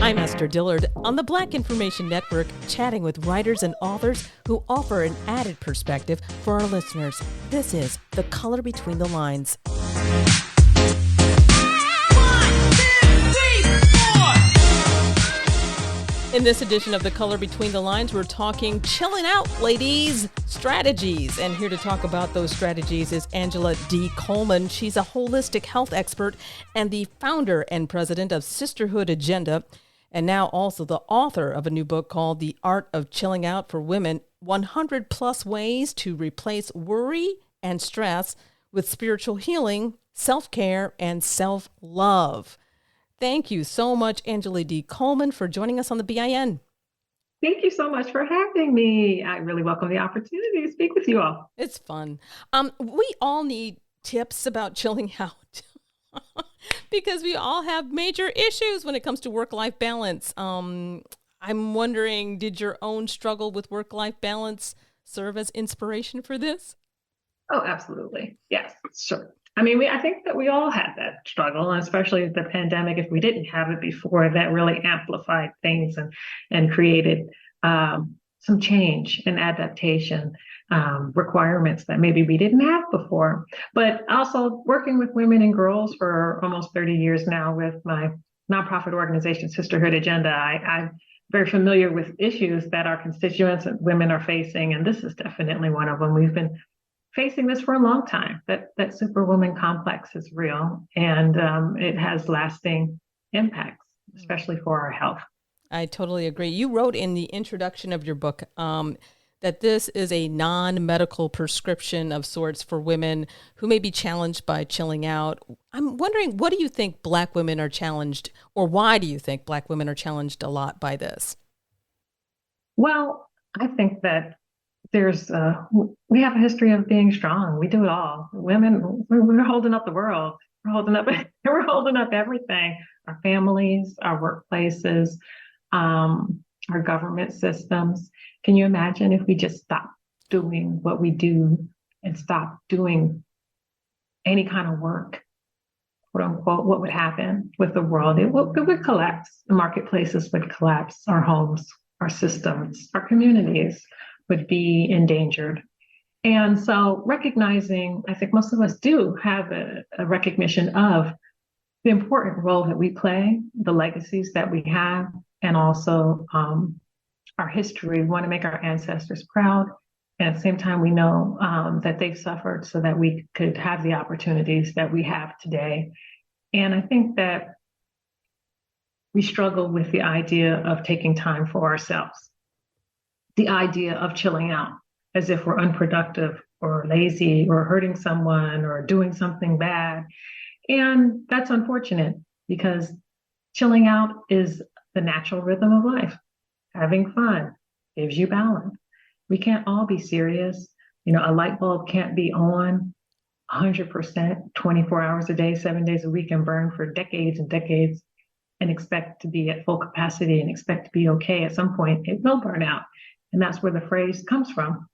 I'm Esther Dillard on the Black Information Network, chatting with writers and authors who offer an added perspective for our listeners. This is The Color Between the Lines. In this edition of The Color Between the Lines, we're talking chilling out, ladies, strategies. And here to talk about those strategies is Angela D. Coleman. She's a holistic health expert and the founder and president of Sisterhood Agenda, and now also the author of a new book called The Art of Chilling Out for Women, 100 plus ways to replace worry and stress with spiritual healing, self-care, and self-love. Thank you so much, Angela D. Coleman, for joining us on the BIN. Thank you so much for having me. I really welcome the opportunity to speak with you all. It's fun. We all need tips about chilling out because we all have major issues when it comes to work-life balance. I'm wondering, did your own struggle with work-life balance serve as inspiration for this? Oh, absolutely. Yes, sure. I think that we all had that struggle, and especially the pandemic. If we didn't have it before, that really amplified things and created some change and adaptation requirements that maybe we didn't have before. But also working with women and girls for almost 30 years now with my nonprofit organization, Sisterhood Agenda, I'm very familiar with issues that our constituents and women are facing, and this is definitely one of them. We've been facing this for a long time. That Superwoman complex is real, and it has lasting impacts, especially for our health. I totally agree. You wrote in the introduction of your book that this is a non-medical prescription of sorts for women who may be challenged by chilling out. I'm wondering, what do you think Black women are challenged, or why do you think Black women are challenged a lot by this? Well, I think that we have a history of being strong. We do it all. Women, we're holding up the world. We're holding up everything. Our families, our workplaces, our government systems. Can you imagine if we just stopped doing what we do and stopped doing any kind of work, quote unquote, what would happen with the world? It would collapse. The marketplaces would collapse. Our homes, our systems, our communities would be endangered. And so recognizing, I think most of us do have a recognition of the important role that we play, the legacies that we have, and also our history. We want to make our ancestors proud. And at the same time, we know that they've suffered so that we could have the opportunities that we have today. And I think that we struggle with the idea of taking time for ourselves, the idea of chilling out as if we're unproductive or lazy or hurting someone or doing something bad. And that's unfortunate because chilling out is the natural rhythm of life. Having fun gives you balance. We can't all be serious. A light bulb can't be on 100%, 24 hours a day, 7 days a week, and burn for decades and decades and expect to be at full capacity and expect to be okay. At some point, it will burn out. And that's where the phrase comes from.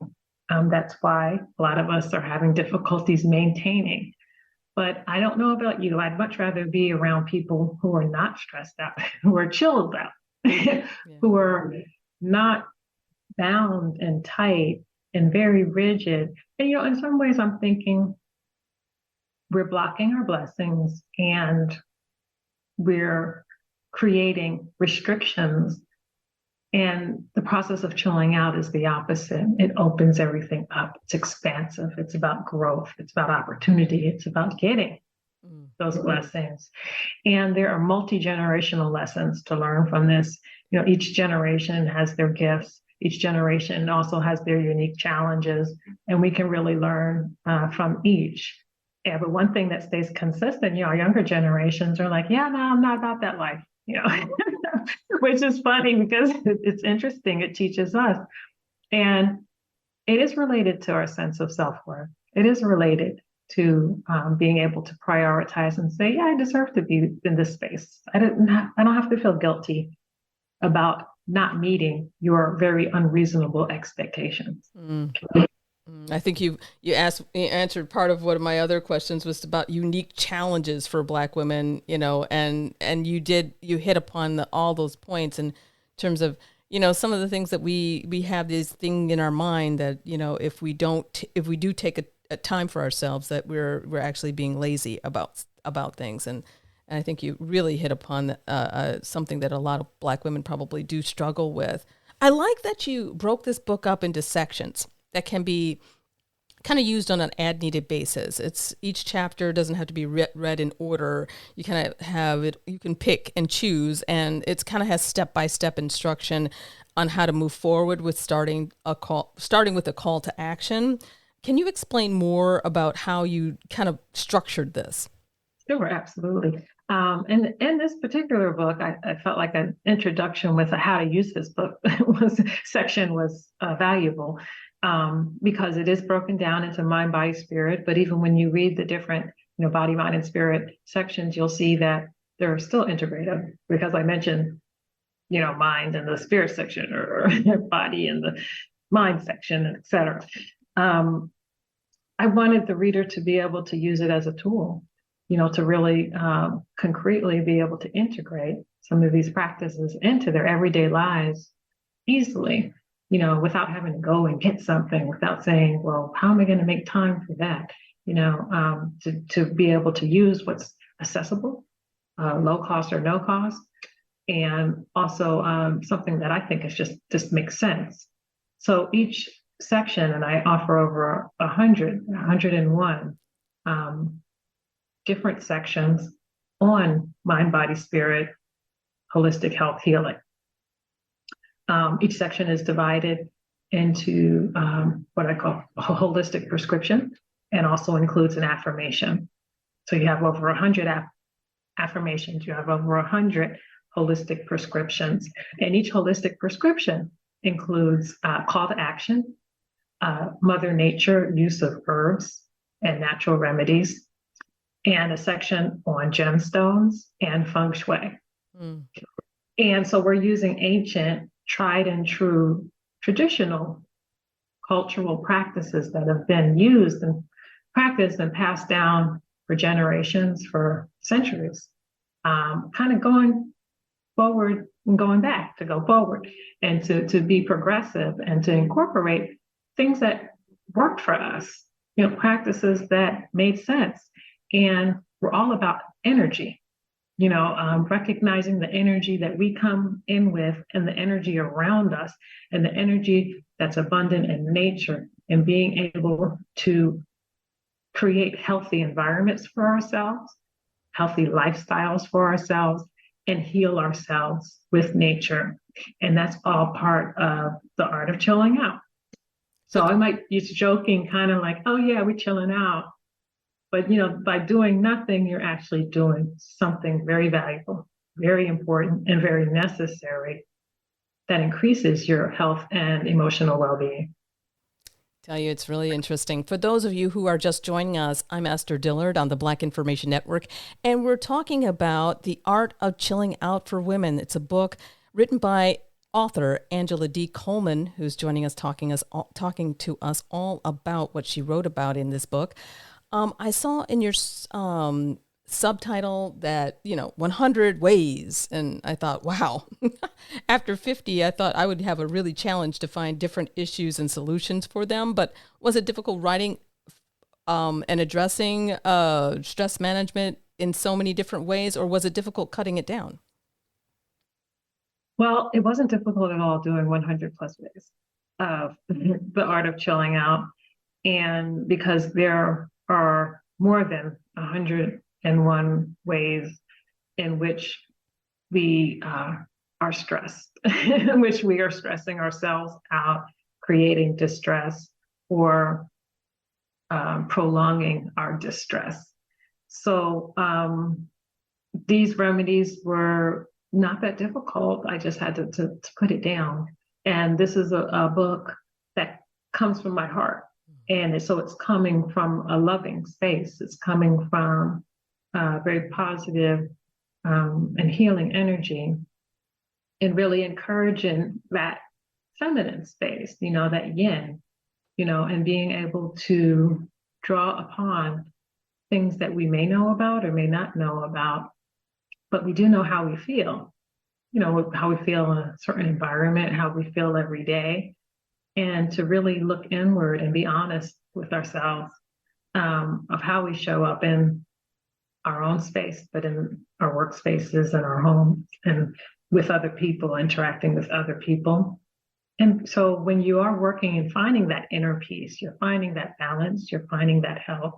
That's why a lot of us are having difficulties maintaining. But I don't know about you. I'd much rather be around people who are not stressed out, who are chilled out, who are not bound and tight and very rigid. And, in some ways I'm thinking we're blocking our blessings and we're creating restrictions. And the process of chilling out is the opposite. It opens everything up. It's expansive. It's about growth. It's about opportunity. It's about getting those blessings. And there are multi-generational lessons to learn from this. Each generation has their gifts. Each generation also has their unique challenges, and we can really learn from each. Yeah, but one thing that stays consistent, our younger generations are like, yeah, no, I'm not about that life. Which is funny because it's interesting. It teaches us. And it is related to our sense of self-worth. It is related to being able to prioritize and say, yeah, I deserve to be in this space. I don't have to feel guilty about not meeting your very unreasonable expectations. I think you answered part of one of my other questions was about unique challenges for Black women, and you hit upon all those points in terms of some of the things that we have this thing in our mind that if we do take a time for ourselves, that we're actually being lazy about things. And I think you really hit upon something that a lot of Black women probably do struggle with. I like that you broke this book up into sections that can be kind of used on an ad needed basis. It's each chapter doesn't have to be read in order. You kind of have it, you can pick and choose, and it's kind of has step-by-step instruction on how to move forward with starting with a call to action. Can you explain more about how you kind of structured this? Sure, absolutely. And in this particular book, I felt like an introduction with how to use this book section was valuable, because it is broken down into mind, body, spirit. But even when you read the different, body, mind, and spirit sections, you'll see that they're still integrated, because I mentioned, mind in the spirit section, or body in the mind section, et cetera. I wanted the reader to be able to use it as a tool, to really concretely be able to integrate some of these practices into their everyday lives easily, without having to go and get something, without saying, well, how am I going to make time for that? To be able to use what's accessible, low cost or no cost, and also something that I think is just makes sense. So each section, and I offer over 101 different sections on mind, body, spirit, holistic health, healing. Each section is divided into what I call a holistic prescription, and also includes an affirmation. So you have over 100 affirmations, you have over 100 holistic prescriptions, and each holistic prescription includes call to action, Mother Nature use of herbs and natural remedies, and a section on gemstones and feng shui. Mm. And so we're using ancient, tried and true, traditional cultural practices that have been used and practiced and passed down for generations, for centuries, kind of going forward and going back to go forward, and to be progressive and to incorporate things that worked for us, practices that made sense. And we're all about energy, recognizing the energy that we come in with, and the energy around us, and the energy that's abundant in nature, and being able to create healthy environments for ourselves, healthy lifestyles for ourselves, and heal ourselves with nature. And that's all part of the art of chilling out. So I might use joking, kind of like, oh yeah, we're chilling out. But, by doing nothing, you're actually doing something very valuable, very important, and very necessary that increases your health and emotional well-being. Tell you, it's really interesting. For those of you who are just joining us, I'm Esther Dillard on the Black Information Network, and we're talking about The Art of Chilling Out for Women. It's a book written by author Angela D. Coleman, who's joining us, talking to us all about what she wrote about in this book. I saw in your subtitle that, 100 ways. And I thought, wow, after 50, I thought I would have a really challenge to find different issues and solutions for them. But was it difficult writing and addressing stress management in so many different ways, or was it difficult cutting it down? Well, it wasn't difficult at all doing 100 plus ways of the art of chilling out. And because there are more than 101 ways in which we are stressed, in which we are stressing ourselves out, creating distress, or prolonging our distress. So these remedies were not that difficult. I just had to put it down. And this is a book that comes from my heart. And so it's coming from a loving space. It's coming from very positive and healing energy, and really encouraging that feminine space, that yin, and being able to draw upon things that we may know about or may not know about, but we do know how we feel, how we feel in a certain environment, how we feel every day, and to really look inward and be honest with ourselves of how we show up in our own space, but in our workspaces and our homes and with other people, interacting with other people. And so when you are working and finding that inner peace, you're finding that balance, you're finding that health,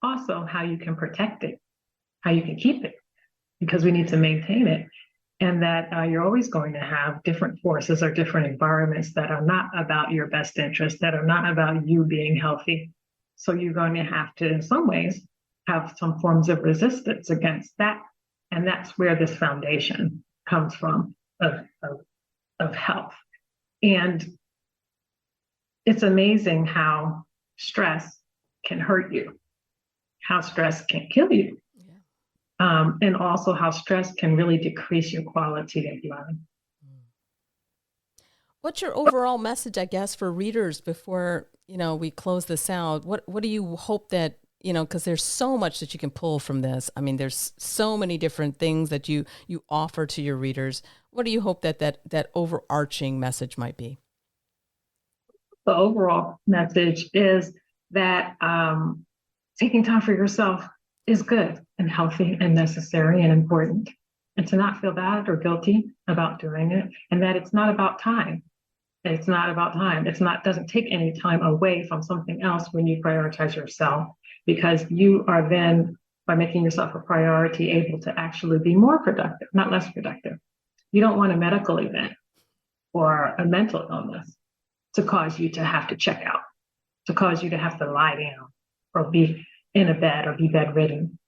also how you can protect it, how you can keep it, because we need to maintain it. And that you're always going to have different forces or different environments that are not about your best interest, that are not about you being healthy. So you're going to have to, in some ways, have some forms of resistance against that. And that's where this foundation comes from of health. And it's amazing how stress can hurt you, how stress can kill you. And also how stress can really decrease your quality of life. What's your overall message, I guess, for readers before, we close this out? What do you hope that, because there's so much that you can pull from this. I mean, there's so many different things that you offer to your readers. What do you hope that overarching message might be? The overall message is that taking time for yourself is good and healthy and necessary and important, and to not feel bad or guilty about doing it, and that it's not about time. It's not about time. Doesn't take any time away from something else when you prioritize yourself, because you are then, by making yourself a priority, able to actually be more productive, not less productive. You don't want a medical event or a mental illness to cause you to have to check out, to cause you to have to lie down or be in a bed or be bedridden,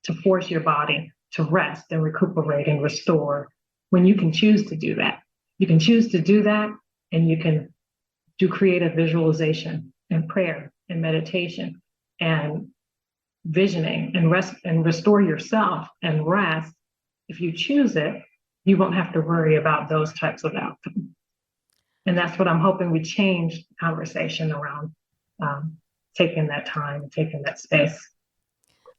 to force your body to rest and recuperate and restore, when you can choose to do that. You can choose to do that, and you can do creative visualization and prayer and meditation and visioning and rest and restore yourself and rest. If you choose it, you won't have to worry about those types of outcomes. And that's what I'm hoping we change conversation around, taking that time, taking that space.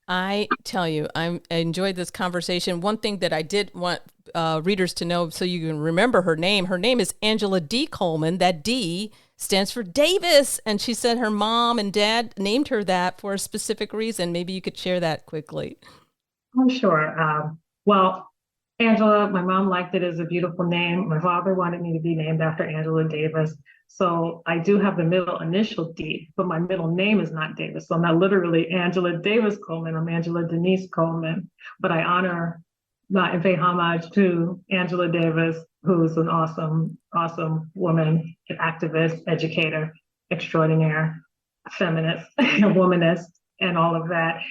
I tell you, I enjoyed this conversation. One thing that I did want readers to know, so you can remember her name is Angela D. Coleman. That D stands for Davis. And she said her mom and dad named her that for a specific reason. Maybe you could share that quickly. Oh, sure. Well, Angela, my mom liked it as a beautiful name. My father wanted me to be named after Angela Davis. So I do have the middle initial D, but my middle name is not Davis. So I'm not literally Angela Davis Coleman. I'm Angela Denise Coleman. But I honor and pay homage to Angela Davis, who's an awesome, awesome woman, an activist, educator, extraordinaire, feminist, womanist, and all of that.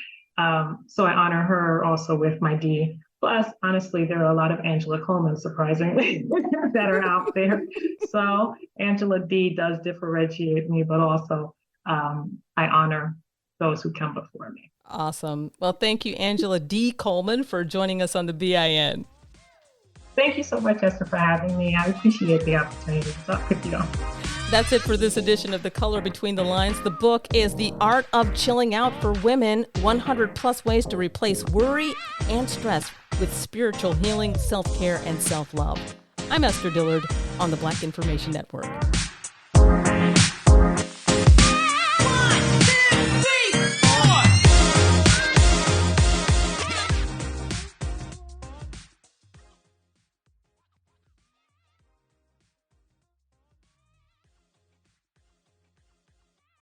So I honor her also with my D. Plus, honestly, there are a lot of Angela Coleman, surprisingly, that are out there. So Angela D does differentiate me, but also I honor those who come before me. Awesome. Well, thank you, Angela D. Coleman, for joining us on the BIN. Thank you so much, Esther, for having me. I appreciate the opportunity to talk with you. That's it for this edition of The Color Between the Lines. The book is The Art of Chilling Out for Women, 100 plus ways to replace worry and stress with spiritual healing, self-care, and self-love. I'm Esther Dillard on the Black Information Network.